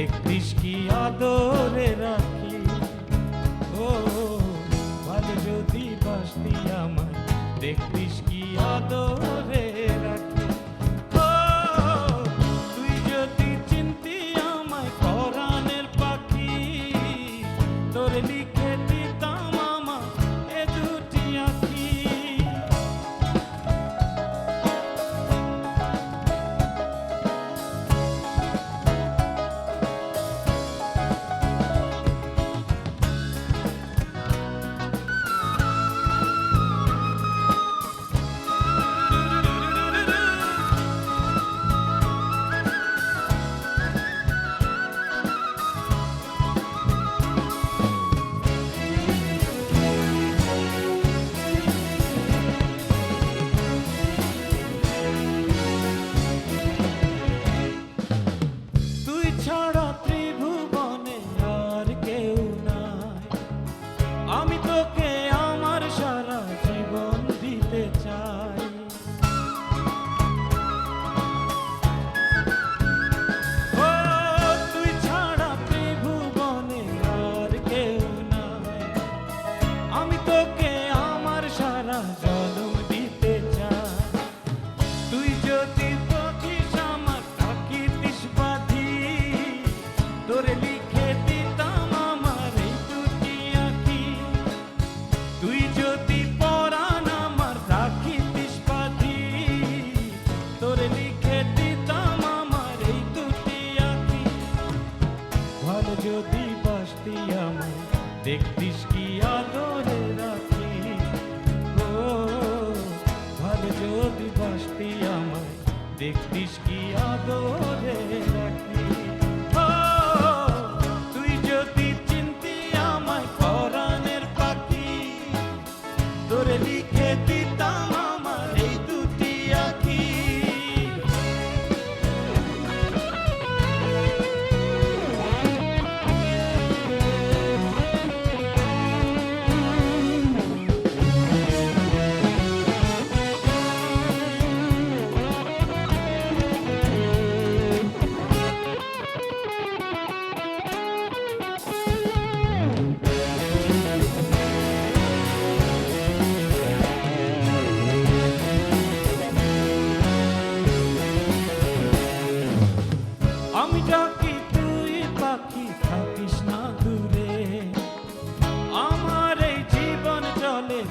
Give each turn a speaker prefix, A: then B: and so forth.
A: দেখতিস কি আদরে রাখি। ও ভালো যদি বাসতি আমায়, দেখতিস কি আদরে রাখি। ও তুই যদি চিনতি আমায় পরাণের পাখি, তোরে লিখে দিতাম আমার এ দুটি আঁখি। আমি তোকে আমার সারা জীবন দিতে চাই। ও তুই ছাড়া ত্রিভুবনে আর কেউ নাই, আমি তোকে আমার সারা জনম দিতে চাই। তুই যদি বকিস আমার থাকিতিস বাঁধি, তোরে লিখে দিতাম আমার এই দুটি আঁখি। তুই যদি পরাণ আমার রাখিতিস বাঁধি, তোরে লিখে দিতাম আমার এই দুটি আঁখি। ভালো যদি বাসতি আমায়, দেখতিস কি আদরে রাখি। ও ভালো যদি বাসতি আমায়, দেখতিস কি আদরে রাখি। ও তুই যদি চিনতি আমায় পরাণের পাখি, তোরে লিখে দিতাম আমার এই দুটি আঁখি। আমি ডাকি তুই পাখি থাকিস না দূরে, আমার এই জীবন চলে